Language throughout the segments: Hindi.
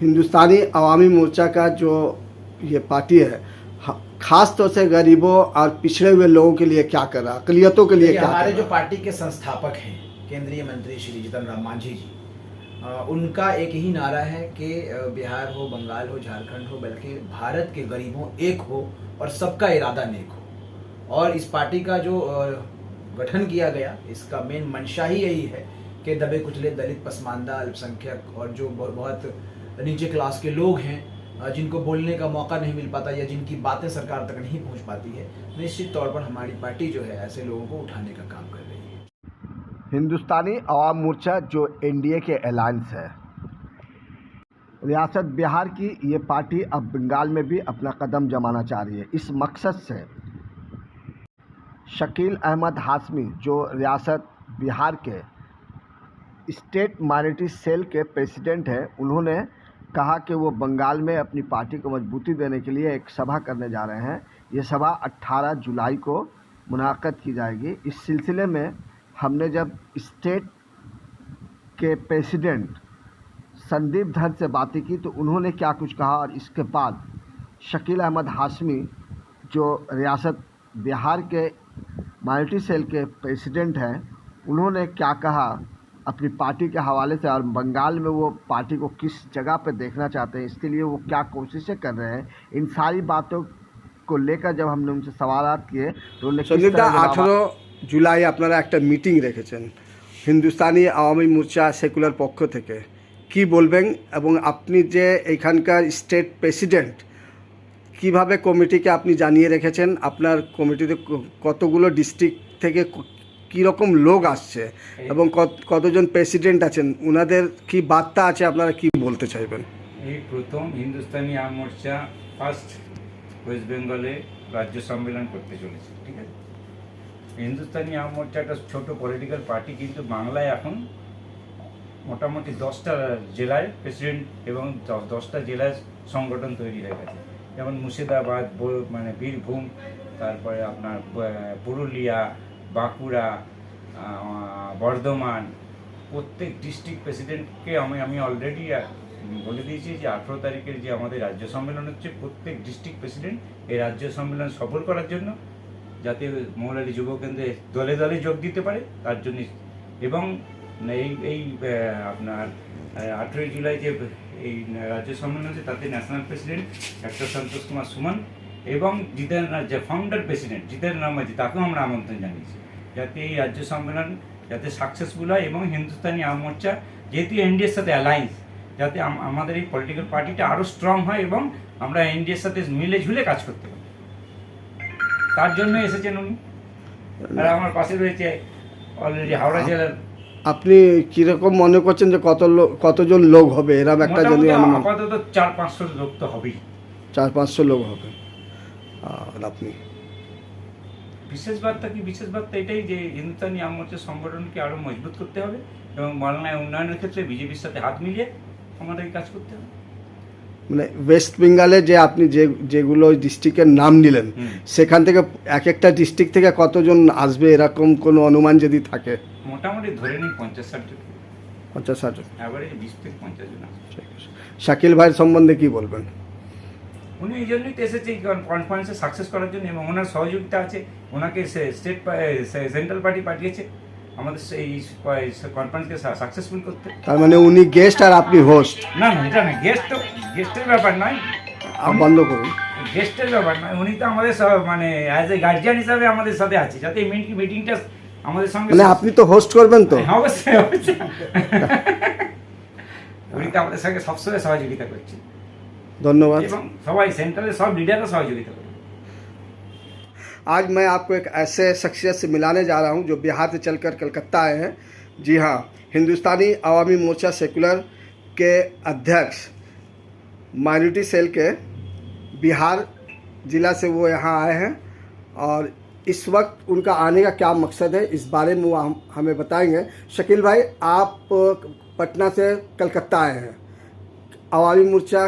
हिंदुस्तानी अवामी मोर्चा का जो ये पार्टी है खास तौर से गरीबों और पिछड़े हुए लोगों के लिए क्या कर रहा है, अकलियतों के लिए क्या हमारे कर जो रहा? पार्टी के संस्थापक हैं केंद्रीय मंत्री श्री जीतन राम मांझी जी, उनका एक ही नारा है कि बिहार हो, बंगाल हो, झारखंड हो, बल्कि भारत के गरीबों एक हो और सबका इरादा नेक हो। और इस पार्टी का जो गठन किया गया, इसका मेन मंशा ही यही है कि दबे कुचले दलित, पसमानदा, अल्पसंख्यक और जो बहुत नीचे क्लास के लोग हैं, जिनको बोलने का मौका नहीं मिल पाता या जिनकी बातें सरकार तक नहीं पहुंच पाती है, निश्चित तौर पर हमारी पार्टी जो है ऐसे लोगों को उठाने का काम कर रही है। हिंदुस्तानी अवाम मोर्चा जो एनडीए के अलायंस है, रियासत बिहार की ये पार्टी अब बंगाल में भी अपना कदम जमाना चाह रही है। इस मकसद से शकील अहमद हाशमी जो रियासत बिहार के स्टेट माइनॉरिटी सेल के प्रेसिडेंट हैं, उन्होंने कहा कि वो बंगाल में अपनी पार्टी को मजबूती देने के लिए एक सभा करने जा रहे हैं। ये सभा 18 जुलाई को मुनाक़द की जाएगी। इस सिलसिले में हमने जब स्टेट के प्रेसिडेंट संदीप धर से बातें की तो उन्होंने क्या कुछ कहा, और इसके बाद शकील अहमद हाशमी जो रियासत बिहार के माइनॉरिटी सेल के प्रेसिडेंट हैं, उन्होंने क्या कहा अपनी पार्टी के हवाले से, और बंगाल में वो पार्टी को किस जगह पे देखना चाहते हैं, इसके लिए वो क्या कोशिशें कर रहे हैं, इन सारी बातों को लेकर जब हमने उनसे सवाल किए तो उन्होंने 18 जुलाई আপনারা একটা মিটিং রেখেছেন হিন্দুস্তানি আওয়ামী মোর্চা সেকুলার পক্ষ থেকে, কি বলবেন? এবং আপনি যে এখানকার স্টেট প্রেসিডেন্ট, কিভাবে কমিটিকে আপনি জানিয়ে রেখেছেন? আপনার কমিটিতে কতগুলো ডিস্ট্রিক্ট থেকে কীরকম লোক আসছে এবং কতজন প্রেসিডেন্ট আছেন, ওনাদের কি বার্তা আছে, আপনারা কি বলতে চাইবেন? এই প্রথম হিন্দুস্তানি আওয়াম মোর্চা ফার্স্ট ওয়েস্ট বেঙ্গলে রাজ্য সম্মেলন করতে চলেছে, ঠিক আছে। হিন্দুস্তানি আওয়াম মোর্চা একটা ছোটো পলিটিক্যাল পার্টি, কিন্তু বাংলায় এখন মোটামুটি 10টা জেলায় প্রেসিডেন্ট এবং 10টা জেলায় সংগঠন তৈরি হয়ে গেছে। যেমন মুর্শিদাবাদ, মানে বীরভূম, তারপরে আপনার পুরুলিয়া, বাঁকুড়া, বর্ধমান, প্রত্যেক ডিস্ট্রিক্ট প্রেসিডেন্টকে আমি অলরেডি বলে দিয়েছি যে 18 তারিখের যে আমাদের রাজ্য সম্মেলন হচ্ছে, প্রত্যেক ডিস্ট্রিক্ট প্রেসিডেন্ট এই রাজ্য সম্মেলন সফল করার জন্য, যাতে মৌলালী যুব কেন্দ্রে দলে দলে যোগ দিতে পারে তার জন্য। এবং এই আপনার 18 জুলাই যে এই রাজ্য সম্মেলন হচ্ছে, তাতে national president doctor Santosh Kumar Suman এবং যে ফাউন্ডার প্রেসিডেন্ট জিতেন রাম মাঝি, তাকেও আমরা আমন্ত্রণ জানিয়েছি, যাতে এই রাজ্য সম্মেলন যাতে সাকসেসফুল হয় এবং হিন্দুস্তানি আওয়াম মোর্চা যেহেতু এনডিএর সাথে অ্যালায়েন্স, যাতে আমাদের এই পলিটিক্যাল পার্টিটা আরও স্ট্রং হয় এবং আমরা এনডিএর সাথে মিলে ঝুলে কাজ করতে পারি, তার জন্য এসেছেন উনি। আর আমার পাশে রয়েছে অলরেডি হাওড়া জেলার। আপনি কীরকম মনে করছেন যে কতজন লোক হবে এরকম একটা? যদি আপাতত 400-500 লোক তো হবেই, 400-500 লোক হবে। আর আপনি বিশেষ বার্তা এটাই যে হিন্দুস্তানি আওয়াম মোর্চা সংগঠনকে আরও মজবুত করতে হবে এবং বাংলায় উন্নয়নের ক্ষেত্রে বিজেপির সাথে হাত মিলিয়ে আমাদের কাজ করতে হবে। মানে ওয়েস্ট বেঙ্গলে যে আপনি যেগুলো ডিস্ট্রিক্টের নাম নিলেন, সেখান থেকে এক একটা ডিস্ট্রিক্ট থেকে কতজন আসবে এরকম কোনো অনুমান যদি থাকে? মোটামুটি ধরে নিন 50-60 জন। 50-60 জন, এভারেজ 20 থেকে 50 জন আসবে। শাকিল ভাইয়ের সম্বন্ধে কি বলবেন? উনি এই জন্যই তো এসেছে কনফারেন্সে সাকসেস করার জন্য, এবং ওনার সহযোগিতা আছে। ওনাকে স্টেট সেন্ট্রাল পার্টি পাঠিয়েছে আমাদের এই কনফারেন্সকে সাকসেসফুল করতে। তার মানে উনি গেস্ট আর আপনি হোস্ট? না, এটা না, গেস্টের ব্যাপার নয়, বন্ধ করুন। গেস্টের ব্যাপার নয়, উনি তো আমাদের মানে অ্যাজ এ গার্জিয়ান হিসাবে আমাদের সাথে আছে, যাতে এই মিটিংটা আমাদের সঙ্গে। মানে আপনি তো হোস্ট করবেন তো? অবশ্যই উনি তো আমাদের সঙ্গে সবসময় সহযোগিতা করছে। धन्यवाद। এবং সবাই সেন্ট্রালে সব লিডাররা সহযোগিতা করে। आज मैं आपको एक ऐसे शख्सियत से मिलाने जा रहा हूं जो बिहार से चलकर कलकत्ता आए हैं। जी हाँ, हिंदुस्तानी अवामी मोर्चा सेकुलर के अध्यक्ष, माइनॉरिटी सेल के बिहार ज़िला से वो यहाँ आए हैं, और इस वक्त उनका आने का क्या मकसद है इस बारे में वो हमें बताएंगे। शकील भाई, आप पटना से कलकत्ता आए हैं, अवामी मोर्चा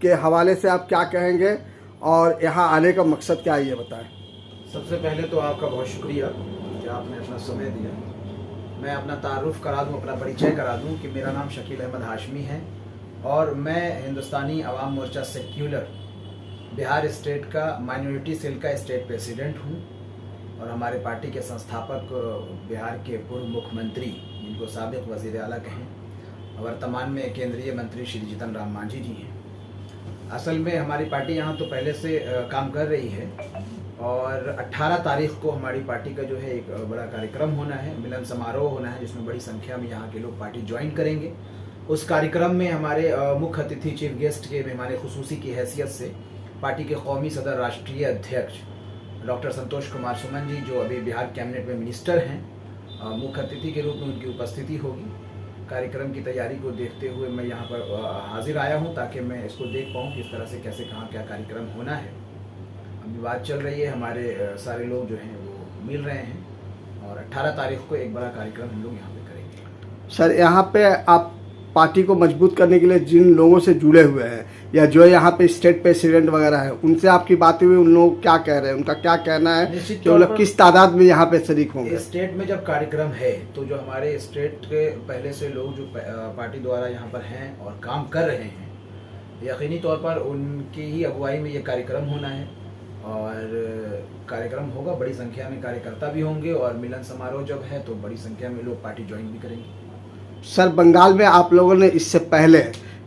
के हवाले से आप क्या कहेंगे और यहाँ आने का मकसद क्या है, ये बताएं। सबसे पहले तो आपका बहुत शुक्रिया कि आपने अपना समय दिया। मैं अपना तारुफ करा दूं, अपना परिचय करा दूं कि मेरा नाम शकील अहमद हाशमी है और मैं हिंदुस्तानी अवाम मोर्चा सेक्युलर बिहार स्टेट का माइनॉरिटी सेल का स्टेट प्रेसिडेंट हूँ और हमारे पार्टी के संस्थापक बिहार के पूर्व मुख्यमंत्री, जिनको साबिक वज़ीर आला कहें, वर्तमान में केंद्रीय मंत्री श्री जीतन राम मांझी जी हैं। असल में हमारी पार्टी यहाँ तो पहले से काम कर रही है और 18 तारीख को हमारी पार्टी का जो है एक बड़ा कार्यक्रम होना है, मिलन समारोह होना है, जिसमें बड़ी संख्या में यहाँ के लोग पार्टी ज्वाइन करेंगे। उस कार्यक्रम में हमारे मुख्य अतिथि चीफ गेस्ट के मेहमान खुसूसी की हैसियत से पार्टी के कौमी सदर राष्ट्रीय अध्यक्ष डॉक्टर संतोष कुमार सुमन जी, जो अभी बिहार कैबिनेट में मिनिस्टर हैं, मुख्य अतिथि के रूप में उनकी उपस्थिति होगी। कार्यक्रम की तैयारी को देखते हुए मैं यहाँ पर हाजिर आया हूँ ताकि मैं इसको देख पाऊँ किस तरह से कैसे कहाँ क्या कार्यक्रम होना है। अभी बात चल रही है, हमारे सारे लोग जो हैं वो मिल रहे हैं और 18 तारीख को एक बड़ा कार्यक्रम हम लोग यहाँ पे करेंगे। सर, यहाँ पे आप पार्टी को मजबूत करने के लिए जिन लोगों से जुड़े हुए हैं या जो यहाँ पे स्टेट प्रेसिडेंट वगैरह है, उनसे आपकी बातें हुई, उन लोग क्या कह रहे हैं, उनका क्या कहना है कि वो लोग किस तादाद में यहाँ पे शरीक होंगे? स्टेट में जब कार्यक्रम है तो जो हमारे स्टेट के पहले से लोग जो पार्टी द्वारा यहाँ पर हैं और काम कर रहे हैं, यकीनी तौर पर उनकी ही अगुवाई में ये कार्यक्रम होना है और कार्यक्रम होगा। बड़ी संख्या में कार्यकर्ता भी होंगे और मिलन समारोह जब है तो बड़ी संख्या में लोग पार्टी ज्वाइन भी करेंगे। सर, बंगाल में आप लोगों ने इससे पहले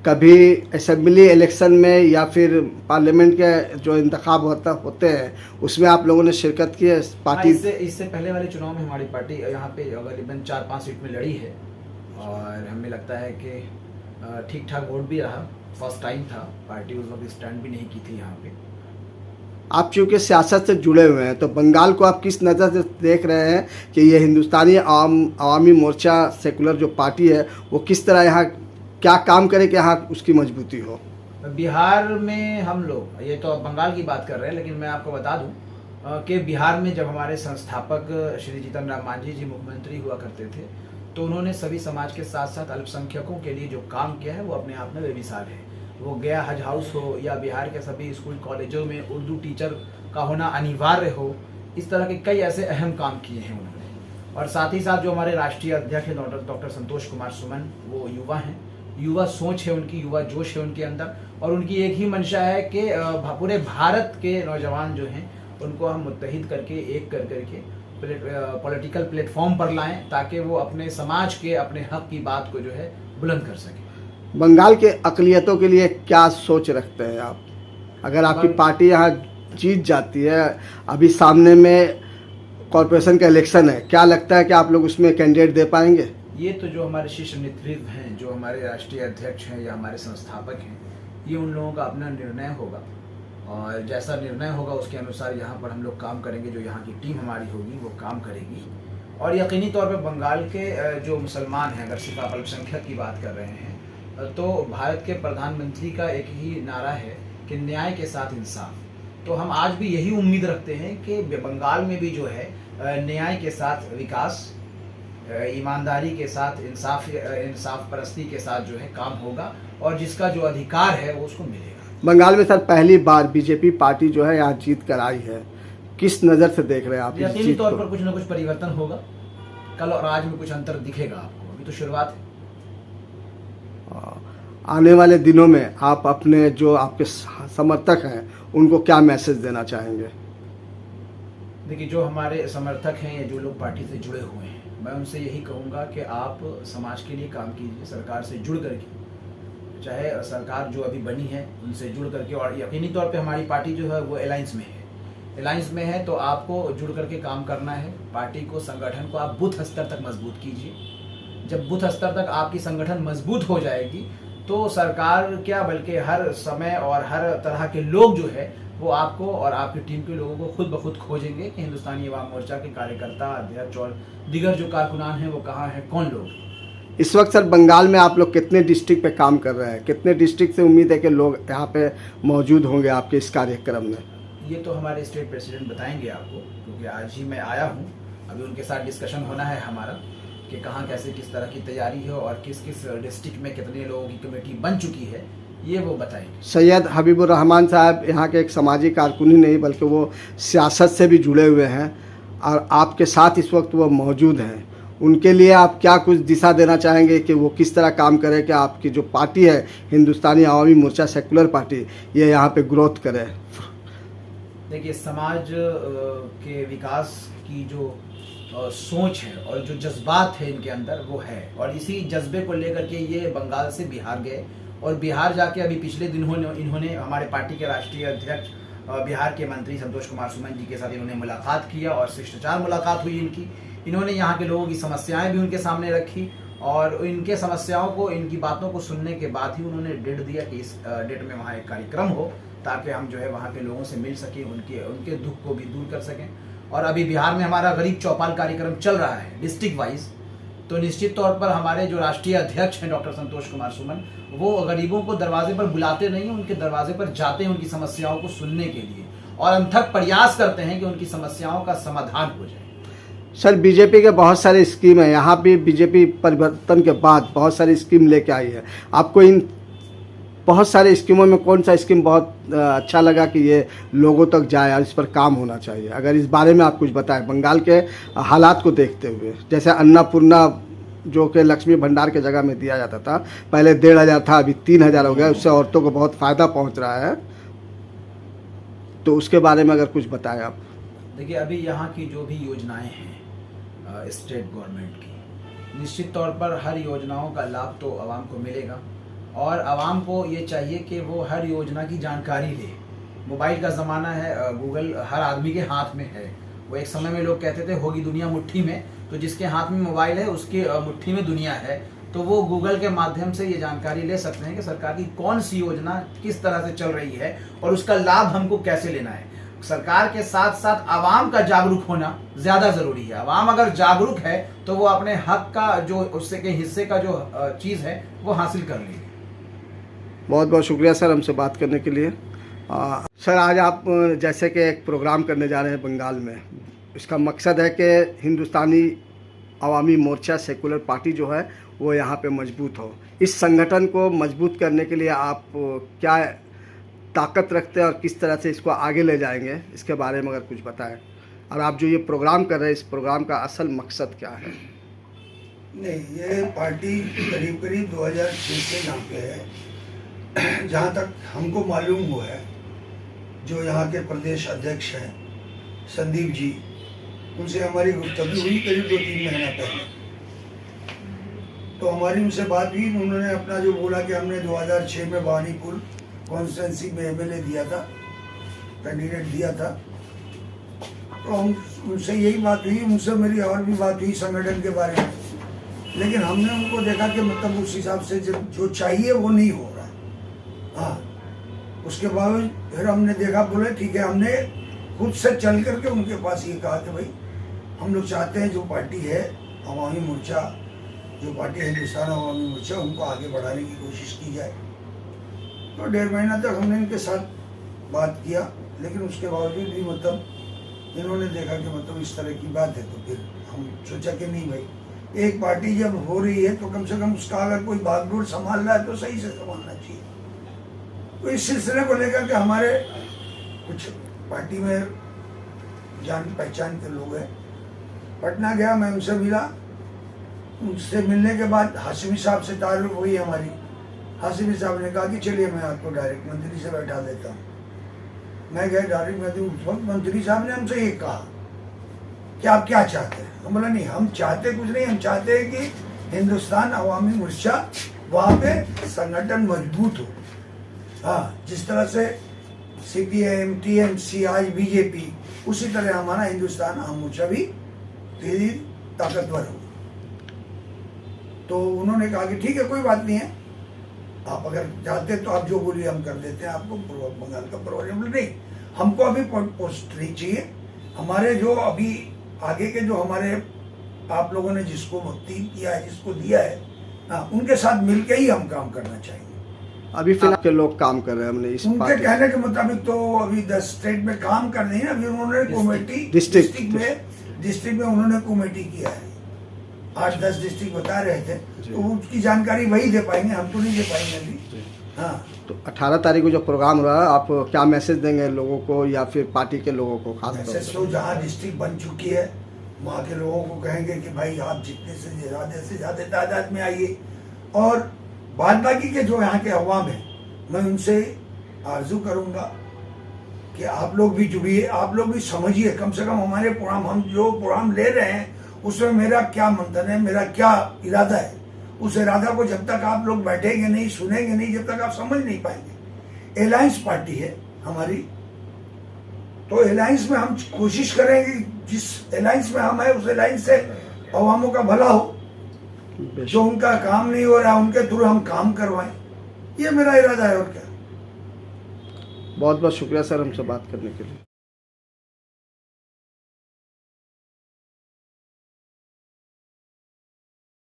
कभी असेंबली इलेक्शन में या फिर पार्लियामेंट के जो इंतखाब होते हैं उसमें आप लोगों ने शिरकत की है? पार्टी इससे पहले वाले चुनाव में हमारी पार्टी यहाँ पे करीबन 4-5 सीट में लड़ी है और हमें लगता है कि ठीक ठाक वोट भी रहा। फर्स्ट टाइम था, पार्टी उस वक्त स्टैंड भी नहीं की थी यहाँ पे। आप चूँकि सियासत से जुड़े हुए हैं तो बंगाल को आप किस नज़र से देख रहे हैं कि ये हिंदुस्तानी अवामी मोर्चा सेकुलर जो पार्टी है वो किस तरह यहाँ क्या काम करे कि यहाँ उसकी मजबूती हो? बिहार में हम लोग, ये तो बंगाल की बात कर रहे हैं, लेकिन मैं आपको बता दूं कि बिहार में जब हमारे संस्थापक श्री जीतन राम मांझी जी मुख्यमंत्री हुआ करते थे तो उन्होंने सभी समाज के साथ साथ अल्पसंख्यकों के लिए जो काम किया है वो अपने आप में बेमिसाल है। वो गया हज हाउस हो या बिहार के सभी स्कूल कॉलेजों में उर्दू टीचर का होना अनिवार्य हो, इस तरह के कई ऐसे अहम काम किए हैं उन्होंने। और साथ ही साथ जो हमारे राष्ट्रीय अध्यक्ष हैं डॉक्टर संतोष कुमार सुमन, वो युवा हैं, युवा सोच है उनकी, युवा जोश है उनके अंदर और उनकी एक ही मंशा है कि पूरे भारत के नौजवान जो हैं उनको हम मुत्तहिद करके एक कर करके पॉलिटिकल प्लेटफॉर्म पर लाएं ताकि वो अपने समाज के अपने हक की बात को जो है बुलंद कर सकें। बंगाल के अक़लियतों के लिए क्या सोच रखते हैं आप? अगर आपकी पार्टी यहाँ जीत जाती है, अभी सामने में कॉरपोरेशन का इलेक्शन है, क्या लगता है कि आप लोग उसमें कैंडिडेट दे पाएंगे? ये तो जो हमारे शीर्ष नेतृत्व हैं, जो हमारे राष्ट्रीय अध्यक्ष हैं या हमारे संस्थापक हैं, ये उन लोगों का अपना निर्णय होगा और जैसा निर्णय होगा उसके अनुसार यहाँ पर हम लोग काम करेंगे। जो यहाँ की टीम हमारी होगी वो काम करेगी और यकीनी तौर पर बंगाल के जो मुसलमान हैं, अगर सिर्फ आप अल्पसंख्यक की बात कर रहे हैं तो भारत के प्रधानमंत्री का एक ही नारा है कि न्याय के साथ इंसाफ। तो हम आज भी यही उम्मीद रखते हैं कि बंगाल में भी जो है न्याय के साथ विकास, ईमानदारी के साथ इंसाफ परस्ती के साथ जो है काम होगा और जिसका जो अधिकार है वो उसको मिलेगा। बंगाल में सर पहली बार बीजेपी पार्टी जो है यहाँ जीत कर आई है, किस नज़र से देख रहे हैं आप? यकीनी तौर पर कुछ ना कुछ परिवर्तन होगा, कल और आज में कुछ अंतर दिखेगा आपको, अभी तो शुरुआत है। आने वाले दिनों में आप अपने जो आपके समर्थक हैं उनको क्या मैसेज देना चाहेंगे? देखिए, जो हमारे समर्थक हैं या जो लोग पार्टी से जुड़े हुए हैं, मैं उनसे यही कहूँगा कि आप समाज के लिए काम कीजिए, सरकार से जुड़ करके, चाहे सरकार जो अभी बनी है उनसे जुड़ करके, और यकीनी तौर पे हमारी पार्टी जो है वो अलायंस में है। अलायंस में है तो आपको जुड़ करके काम करना है। पार्टी को, संगठन को आप बूथ स्तर तक मजबूत कीजिए। जब बूथ स्तर तक आपकी संगठन मजबूत हो जाएगी तो सरकार क्या बल्कि हर समय और हर तरह के लोग जो है वो आपको और आपकी टीम के लोगों को खुद ब खुद खोजेंगे कि हिंदुस्तानी अवाम मोर्चा के कार्यकर्ता, अध्यक्ष और दीगर जो कारकुनान हैं वो कहाँ हैं, कौन लोग। इस वक्त सर बंगाल में आप लोग कितने डिस्ट्रिक्ट पे काम कर रहे हैं? कितने डिस्ट्रिक्ट से उम्मीद है कि लोग यहाँ पे मौजूद होंगे आपके इस कार्यक्रम में? ये तो हमारे स्टेट प्रेसिडेंट बताएंगे आपको, क्योंकि आज ही मैं आया हूँ। अभी उनके साथ डिस्कशन होना है हमारा कि कहाँ कैसे किस तरह की तैयारी है और किस किस डिस्ट्रिक्ट में कितने लोगों की कमेटी बन चुकी है, ये वो बताएंगे। सैयद हबीबुर रहमान साहब यहाँ के एक सामाजिक कारकुन ही नहीं बल्कि वो सियासत से भी जुड़े हुए हैं और आपके साथ इस वक्त वो मौजूद हैं। उनके लिए आप क्या कुछ दिशा देना चाहेंगे कि वो किस तरह काम करें कि आपकी जो पार्टी है हिंदुस्तानी आवामी मोर्चा सेकुलर पार्टी, ये यहाँ पे ग्रोथ करे? देखिए, समाज के विकास की जो सोच है और जो जज्बात है इनके अंदर वो है, और इसी जज्बे को लेकर के ये बंगाल से बिहार गए, और बिहार जाके अभी पिछले दिनों इन्होंने हमारे पार्टी के राष्ट्रीय अध्यक्ष बिहार के मंत्री संतोष कुमार सुमन जी के साथ इन्होंने मुलाकात किया और शिष्टाचार मुलाकात हुई इनकी। इन्होंने यहाँ के लोगों की समस्याएं भी उनके सामने रखी, और इनके समस्याओं को, इनकी बातों को सुनने के बाद ही उन्होंने डेट दिया कि इस डेट में वहाँ एक कार्यक्रम हो, ताकि हम जो है वहाँ के लोगों से मिल सकें, उनके दुख को भी दूर कर सकें। और अभी बिहार में हमारा गरीब चौपाल कार्यक्रम चल रहा है डिस्ट्रिक्ट वाइज, तो निश्चित तौर पर हमारे जो राष्ट्रीय अध्यक्ष हैं डॉक्टर संतोष कुमार सुमन, वो गरीबों को दरवाजे पर बुलाते नहीं हैं, उनके दरवाजे पर जाते हैं उनकी समस्याओं को सुनने के लिए, और अथक प्रयास करते हैं कि उनकी समस्याओं का समाधान हो जाए। सर, बीजेपी के बहुत सारे स्कीम है, यहाँ भी बीजेपी परिवर्तन के बाद बहुत सारी स्कीम लेके आई है। आपको इन बहुत सारे स्कीमों में कौन सा स्कीम बहुत अच्छा लगा कि ये लोगों तक जाए और इस पर काम होना चाहिए? अगर इस बारे में आप कुछ बताएं बंगाल के हालात को देखते हुए। जैसे अन्नपूर्णा जो कि लक्ष्मी भंडार के जगह में दिया जाता था, पहले 1,500 था, अभी 3,000 हो गया, उससे औरतों को बहुत फ़ायदा पहुंच रहा है, तो उसके बारे में अगर कुछ बताएं आप। देखिए, अभी यहाँ की जो भी योजनाएं हैं स्टेट गवर्नमेंट की, निश्चित तौर पर हर योजनाओं का लाभ तो आवाम को मिलेगा, और आवाम को ये चाहिए कि वो हर योजना की जानकारी ले। मोबाइल का ज़माना है, गूगल हर आदमी के हाथ में है। वो एक समय में लोग कहते थे होगी दुनिया मुट्ठी में, तो जिसके हाथ में मोबाइल है उसकी मुट्ठी में दुनिया है, तो वो गूगल के माध्यम से ये जानकारी ले सकते हैं कि सरकार की कौन सी योजना किस तरह से चल रही है और उसका लाभ हमको कैसे लेना है। सरकार के साथ साथ आवाम का जागरूक होना ज़्यादा ज़रूरी है। आवाम अगर जागरूक है तो वो अपने हक का जो उससे के हिस्से का जो चीज़ है वो हासिल कर लेगी। बहुत बहुत शुक्रिया सर हमसे बात करने के लिए। सर, आज आप जैसे कि एक प्रोग्राम करने जा रहे हैं बंगाल में, इसका मकसद है कि हिंदुस्तानी अवामी मोर्चा सेकुलर पार्टी जो है वो यहाँ पे मजबूत हो। इस संगठन को मजबूत करने के लिए आप क्या ताकत रखते हैं और किस तरह से इसको आगे ले जाएंगे, इसके बारे में अगर कुछ बताएं। और आप जो ये प्रोग्राम कर रहे हैं, इस प्रोग्राम का असल मकसद क्या है? नहीं, ये पार्टी करीब करीब 2006 से यहाँ पे है। जहाँ तक हमको मालूम हुआ है, जो यहाँ के प्रदेश अध्यक्ष हैं संदीप जी, उनसे हमारी गुफ्तगू हुई करीब 2-3 महीना पहले। तो हमारी उनसे बात हुई, उन्होंने अपना जो बोला कि हमने 2006 में भवानीपुर कॉन्स्टिट्यूंसी में एमएलए दिया था, कैंडिडेट दिया था। तो हम उनसे यही बात हुई, उनसे मेरी और भी बात हुई संगठन के बारे में, लेकिन हमने उनको देखा कि मतलब उस हिसाब से जो चाहिए वो नहीं हो रहा। हाँ, उसके बाद फिर हमने देखा, बोले ठीक है, हमने खुद से चल करके उनके पास ये कहा कि भाई हम लोग चाहते हैं जो पार्टी है अवामी मोर्चा, जो पार्टी है हिंदुस्तान अवामी मोर्चा, उनको आगे बढ़ाने की कोशिश की जाए। तो 1.5 महीना तक हमने इनके साथ बात किया, लेकिन उसके बावजूद भी मतलब इन्होंने देखा कि मतलब इस तरह की बात है, तो फिर हम सोचा कि नहीं भाई, एक पार्टी जब हो रही है तो कम से कम उसका अगर कोई भागदौड़ संभाल रहा है तो सही से संभालना चाहिए। तो इस सिलसिले को लेकर के हमारे कुछ पार्टी में जान पहचान के लोग हैं, पटना गया, मैं उनसे मिला। उनसे मिलने के बाद हाशिमी साहब से ताल्लुक हुई हमारी। हाशिमी साहब ने कहा कि चलिए मैं आपको डायरेक्ट मंत्री से बैठा देता हूँ। मैं गया डायरेक्ट मंत्री, उस वक्त मंत्री साहब ने हमसे ये कहा कि आप क्या चाहते हैं? हम बोला नहीं, हम चाहते कुछ नहीं, हम चाहते हैं कि हिंदुस्तान अवामी मोर्चा वहाँ पे संगठन मजबूत हो। हाँ, जिस तरह से CPIM, TMC, आज बीजेपी, उसी तरह हमारा हिंदुस्तान अवामी मोर्चा भी धीरे ताकतवर हो। तो उन्होंने कहा कि ठीक है, कोई बात नहीं है, आप अगर चाहते तो आप जो बोलिए हम कर देते हैं आपको पूर्व बंगाल का प्रभारी। नहीं, हमको अभी पोस्ट नहीं चाहिए। हमारे जो अभी आगे के जो हमारे आप लोगों ने जिसको भक्ति किया है, जिसको दिया है, उनके साथ मिलके ही हम काम करना चाहिए। अभी फिलहाल के लोग काम कर रहे हैं, हमने इस उनके कहने के मुताबिक तो अभी 10 स्टेट में काम कर रहे हैं। अभी उन्होंने कमेटी डिस्ट्रिक्ट में उन्होंने कमेटी किया है। 8-10 डिस्ट्रिक्ट बता रहे थे, तो उसकी जानकारी वही दे पाएंगे, हम तो नहीं दे पाएंगे अभी। हाँ, तो 18 तारीख को जो प्रोग्राम हो रहा है, आप क्या मैसेज देंगे लोगों को या फिर पार्टी के लोगों को? खास मैसेज तो जहाँ डिस्ट्रिक्ट बन चुकी है वहाँ के लोगों को कहेंगे कि भाई आप जितने से ज़्यादा तादाद में आइए, और बाद बाकी के जो यहाँ के अवाम हैं मैं उनसे आरजू करूँगा कि आप लोग भी जुड़िए, आप लोग भी समझिए, कम से कम हमारे प्रोग्राम, हम जो प्रोग्राम ले रहे हैं उसमें मेरा क्या मंथन है, मेरा क्या इरादा है, उस इरादा को जब तक आप लोग बैठेंगे नहीं, सुनेंगे नहीं, जब तक आप समझ नहीं पाएंगे। अलायंस पार्टी है हमारी, तो अलायंस में हम कोशिश करेंगे जिस अलायंस में हम है उस अलायंस से अवामों का भला हो, जो उनका काम नहीं हो रहा उनके थ्रू हम काम करवाएं, ये मेरा इरादा है। और क्या। बहुत बहुत शुक्रिया सर हमसे बात करने के लिए।